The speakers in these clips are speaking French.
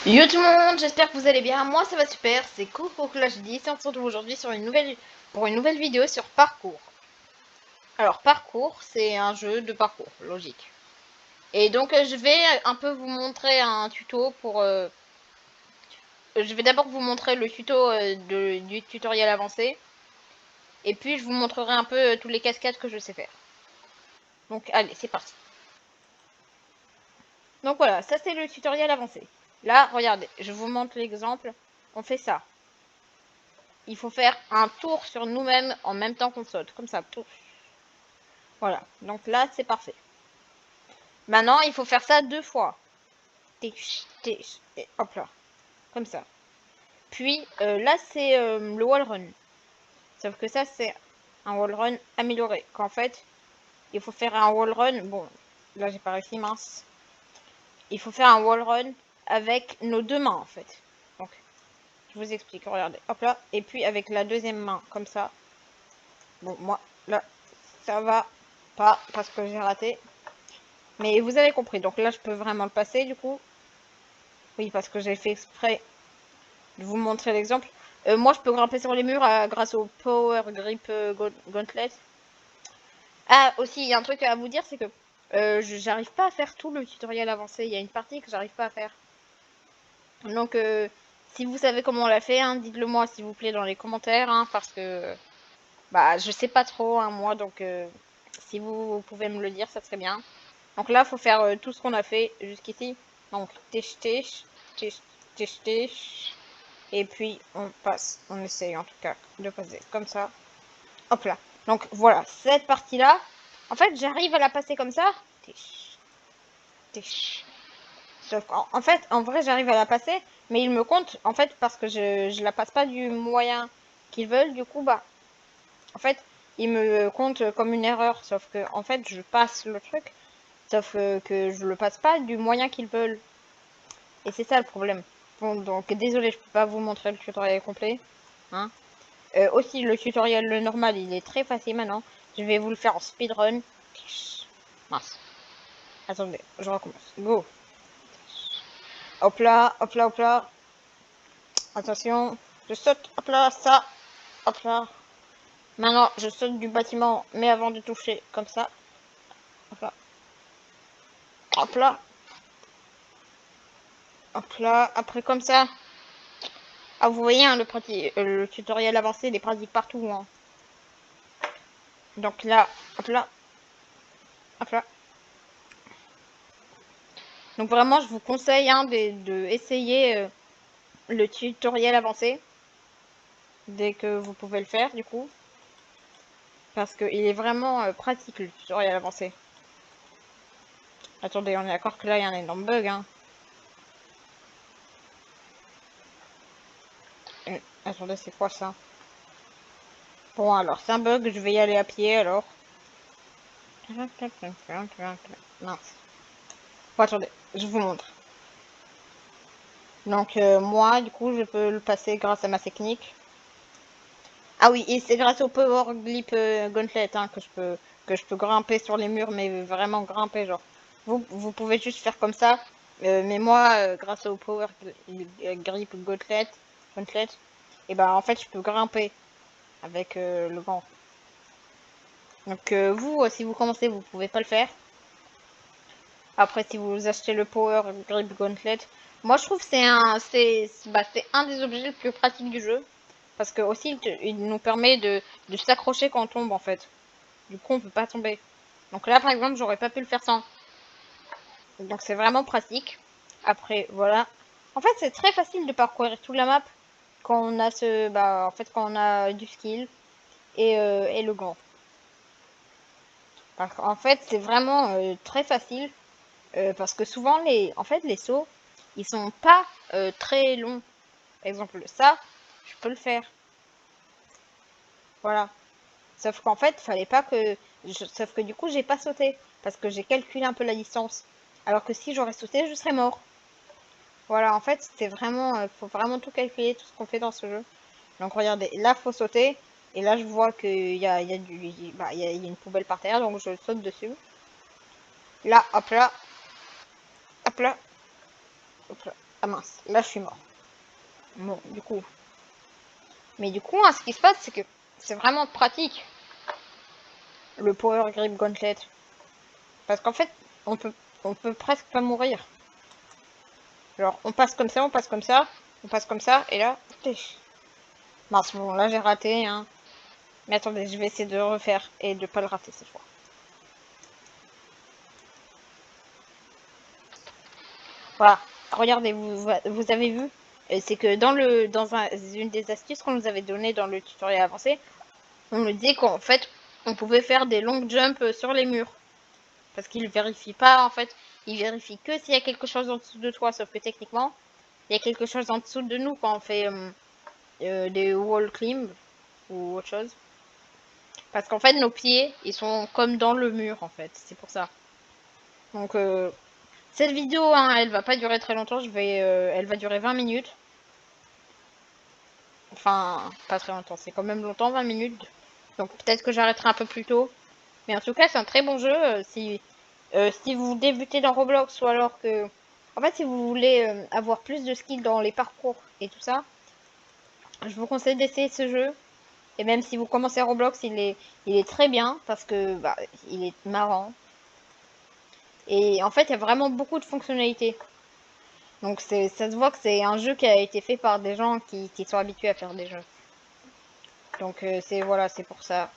Yo tout le monde, j'espère que vous allez bien, moi ça va super, c'est Coco Clash 10 et on se retrouve aujourd'hui sur pour une nouvelle vidéo sur parcours. Alors parcours, c'est un jeu de parcours, logique. Et donc je vais un peu vous montrer un tuto pour... je vais d'abord vous montrer le tuto du tutoriel avancé. Et puis je vous montrerai un peu tous les cascades que je sais faire. Donc allez, c'est parti. Donc voilà, ça c'est le tutoriel avancé. Là, regardez, je vous montre l'exemple, on fait ça. Il faut faire un tour sur nous-mêmes en même temps qu'on saute, comme ça. Voilà, donc là c'est parfait. Maintenant il faut faire ça 2 fois. Et hop là, comme ça. Puis là c'est le wall run. Sauf que ça c'est un wall run amélioré. Qu'en fait il faut faire un wall run. Bon, là j'ai pas réussi, mince. Il faut faire un wall run avec nos deux mains en fait. Donc je vous explique, regardez. Hop là, et puis avec la deuxième main, comme ça. Bon, moi là ça va pas parce que j'ai raté. Mais vous avez compris, donc là je peux vraiment le passer du coup. Oui, parce que j'ai fait exprès de vous montrer l'exemple. Moi je peux grimper sur les murs grâce au Power Grip Gauntlet. Ah, aussi, il y a un truc à vous dire, c'est que j'arrive pas à faire tout le tutoriel avancé. Il y a une partie que j'arrive pas à faire. Donc si vous savez comment on l'a fait, hein, dites-le moi s'il vous plaît dans les commentaires, hein, parce que bah je sais pas trop, hein, moi, donc si vous pouvez me le dire, ça serait bien. Donc là, faut faire tout ce qu'on a fait jusqu'ici. Donc tich tich, tich tich tich. Et puis on passe, on essaye en tout cas de passer comme ça. Hop là. Donc voilà, cette partie-là, en fait, j'arrive à la passer comme ça. Tich, tich. Sauf en fait, en vrai, j'arrive à la passer, mais il me compte, en fait, parce que je la passe pas du moyen qu'ils veulent. Du coup, bah, en fait, il me compte comme une erreur. Sauf que, en fait, je passe le truc. Sauf que je le passe pas du moyen qu'ils veulent. Et c'est ça le problème. Bon, donc désolé, je peux pas vous montrer le tutoriel complet. Hein. Aussi, le tutoriel le normal, il est très facile maintenant. Je vais vous le faire en speedrun. Mince. Attendez, je recommence. Go. Hop là, hop là, hop là. Attention. Je saute. Hop là, ça. Hop là. Maintenant, je saute du bâtiment, mais avant de toucher, comme ça. Hop là. Hop là. Hop là. Après, comme ça. Ah, vous voyez, hein, le tutoriel avancé, il est pratique partout. Hein. Donc là, hop là. Hop là. Donc vraiment, je vous conseille hein, de essayer le tutoriel avancé dès que vous pouvez le faire du coup. Parce qu'il est vraiment pratique le tutoriel avancé. Attendez, on est d'accord que là, il y a un énorme bug. Hein. Attendez, c'est quoi ça? Bon, alors, c'est un bug, je vais y aller à pied alors. Mince. Bon, attendez, je vous montre. Donc, moi, du coup, je peux le passer grâce à ma technique. Ah oui, et c'est grâce au Power Grip Gauntlet hein, que je peux grimper sur les murs, mais vraiment grimper, genre. Vous pouvez juste faire comme ça, mais moi, grâce au Power Grip Gauntlet, et ben en fait, je peux grimper avec le gant. Donc vous, si vous commencez, vous pouvez pas le faire. Après, si vous achetez le Power Grip Gauntlet, moi je trouve que c'est un des objets les plus pratiques du jeu. Parce que aussi, il nous permet de s'accrocher quand on tombe en fait. Du coup, on peut pas tomber. Donc là, par exemple, j'aurais pas pu le faire sans. Donc c'est vraiment pratique. Après, voilà. En fait, c'est très facile de parcourir toute la map quand on a en fait, quand on a du skill et le gant. En fait, c'est vraiment très facile parce que souvent en fait, les sauts, ils sont pas très longs. Par exemple, ça, je peux le faire. Voilà. Sauf qu'en fait, fallait pas que. Sauf que du coup, j'ai pas sauté. Parce que j'ai calculé un peu la distance. Alors que si j'aurais sauté, je serais mort. Voilà, en fait, c'est vraiment. Faut vraiment tout calculer, tout ce qu'on fait dans ce jeu. Donc regardez, là, faut sauter. Et là, je vois qu'il y a il y a une poubelle par terre, donc je saute dessus. Là, hop là. Hop là. Hop là. Ah mince, là je suis mort. Bon, du coup. Mais du coup, hein, ce qui se passe, c'est que c'est vraiment pratique, le Power Grip Gauntlet. Parce qu'en fait, on peut presque pas mourir. Genre, on passe comme ça, on passe comme ça, on passe comme ça, et là, mince, bon, là j'ai raté, hein. Mais attendez, je vais essayer de refaire et de pas le rater cette fois. Voilà, regardez, vous avez vu, c'est que une des astuces qu'on nous avait donné dans le tutoriel avancé, on nous dit qu'en fait, on pouvait faire des long jumps sur les murs. Parce qu'il vérifie pas, en fait, il vérifie que s'il y a quelque chose en dessous de toi, sauf que techniquement, il y a quelque chose en dessous de nous quand on fait des wall climb ou autre chose. Parce qu'en fait, nos pieds, ils sont comme dans le mur, en fait, c'est pour ça. Donc, cette vidéo, hein, elle va pas durer très longtemps, elle va durer 20 minutes. Enfin, pas très longtemps, c'est quand même longtemps, 20 minutes. Donc peut-être que j'arrêterai un peu plus tôt. Mais en tout cas, c'est un très bon jeu. Si vous débutez dans Roblox ou alors que... En fait, si vous voulez avoir plus de skills dans les parcours et tout ça, je vous conseille d'essayer ce jeu. Et même si vous commencez Roblox, il est très bien parce que bah, il est marrant. Et en fait, il y a vraiment beaucoup de fonctionnalités. Donc ça se voit que c'est un jeu qui a été fait par des gens qui sont habitués à faire des jeux. Donc c'est voilà, c'est pour ça.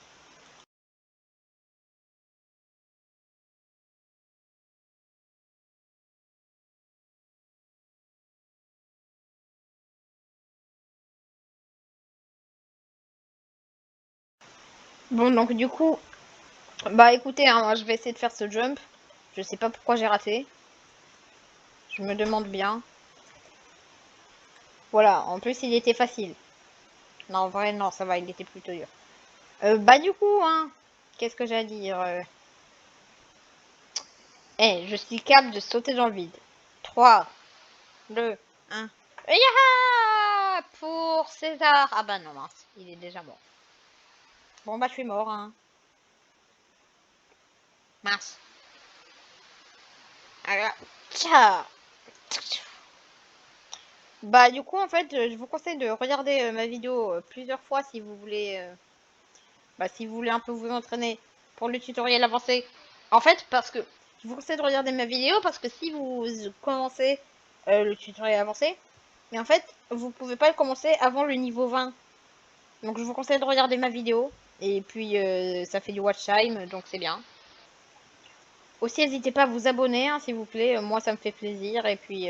Bon, donc du coup, bah écoutez, hein, moi, je vais essayer de faire ce jump. Je sais pas pourquoi j'ai raté. Je me demande bien. Voilà, en plus il était facile. Non, en vrai, non, ça va, il était plutôt dur. Bah du coup, hein, qu'est-ce que j'ai à dire je suis capable de sauter dans le vide. 3, 2, 1. Yaha pour César. Ah bah non, mince, il est déjà mort. Bon bah je suis mort, hein. Mince. Alors, tcha. Bah du coup, en fait, je vous conseille de regarder ma vidéo plusieurs fois si vous voulez... bah, si vous voulez un peu vous entraîner pour le tutoriel avancé. En fait, parce que je vous conseille de regarder ma vidéo parce que si vous commencez le tutoriel avancé, mais en fait, vous pouvez pas le commencer avant le niveau 20. Donc je vous conseille de regarder ma vidéo. Et puis ça fait du watch time, donc c'est bien. Aussi, n'hésitez pas à vous abonner, hein, s'il vous plaît. Moi, ça me fait plaisir. Et puis,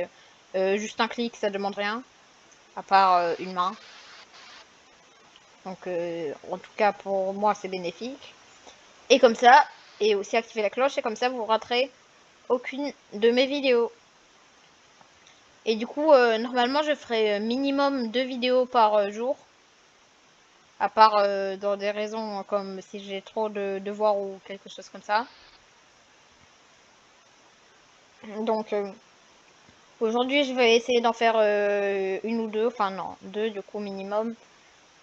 juste un clic, ça demande rien. À part une main. Donc, en tout cas, pour moi, c'est bénéfique. Et comme ça, et aussi activer la cloche, et comme ça vous raterez aucune de mes vidéos. Et du coup, normalement, je ferai minimum 2 vidéos par jour. À part dans des raisons comme si j'ai trop de devoirs ou quelque chose comme ça. Donc, aujourd'hui, je vais essayer d'en faire une ou deux. Enfin, non, deux du coup minimum.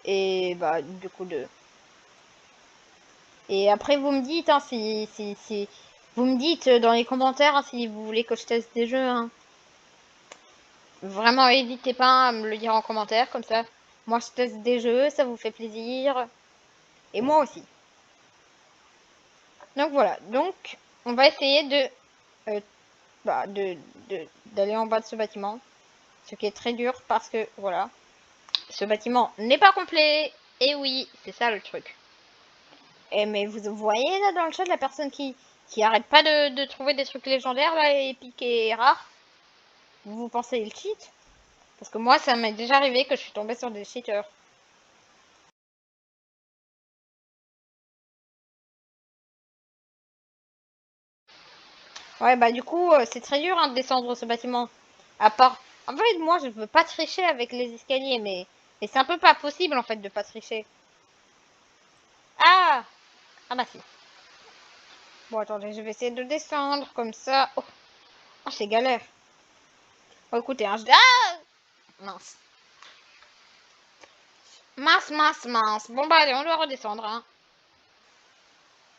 Et bah, du coup, deux. Et après, vous me dites, hein, si vous me dites dans les commentaires hein, si vous voulez que je teste des jeux. Hein. Vraiment, n'hésitez pas à me le dire en commentaire, comme ça. Moi, je teste des jeux, ça vous fait plaisir. Et moi aussi. Donc voilà. Donc, on va essayer euh, bah, d'aller en bas de ce bâtiment. Ce qui est très dur parce que, voilà. Ce bâtiment n'est pas complet. Et oui, c'est ça le truc. Et mais vous voyez là dans le chat la personne qui arrête pas de trouver des trucs légendaires là, épiques et rares. Vous pensez il cheat? Parce que moi, ça m'est déjà arrivé que je suis tombée sur des cheaters. Ouais, bah du coup, c'est très dur hein, de descendre ce bâtiment. À part... En fait, moi, je veux pas tricher avec les escaliers, mais c'est un peu pas possible, en fait, de pas tricher. Ah! Ah bah si. Bon, attendez, je vais essayer de descendre, comme ça. Oh, oh c'est galère. Bon, écoutez, hein, Ah! Mince. Mince, mince, mince. Bon, bah allez, on doit redescendre, hein.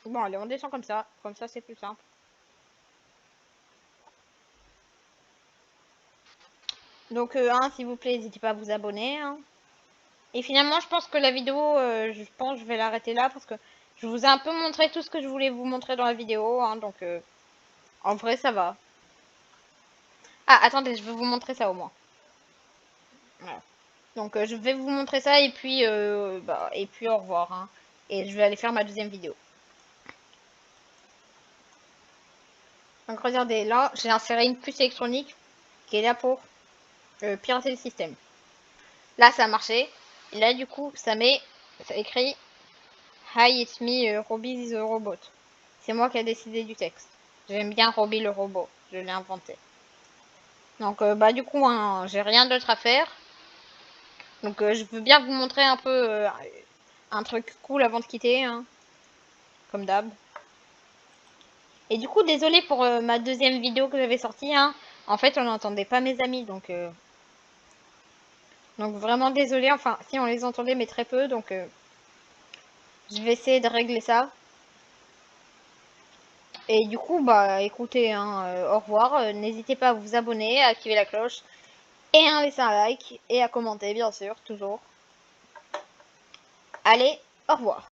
Bon, allez, on descend comme ça. Comme ça, c'est plus simple. Donc, s'il vous plaît, n'hésitez pas à vous abonner. Hein. Et finalement, je pense que la vidéo, je pense que je vais l'arrêter là parce que je vous ai un peu montré tout ce que je voulais vous montrer dans la vidéo. Hein, donc, en vrai, ça va. Ah, attendez, je vais vous montrer ça au moins. Voilà. Donc, je vais vous montrer ça et puis au revoir. Hein. Et je vais aller faire ma deuxième vidéo. Donc, regardez, là, j'ai inséré une puce électronique qui est là pour pirater le système. Là, ça a marché. Et là, du coup, ça écrit Hi, it's me, Robbie the robot. C'est moi qui ai décidé du texte. J'aime bien Robbie le robot. Je l'ai inventé. Donc, du coup, hein, j'ai rien d'autre à faire. Donc, je veux bien vous montrer un peu un truc cool avant de quitter, hein, comme d'hab. Et du coup, désolé pour ma deuxième vidéo que j'avais sortie. Hein. En fait, on n'entendait pas mes amis, donc vraiment désolé. Enfin, si on les entendait, mais très peu. Donc, je vais essayer de régler ça. Et du coup, écoutez, hein, au revoir. N'hésitez pas à vous abonner, à activer la cloche et à laisser un like et à commenter, bien sûr, toujours. Allez, au revoir.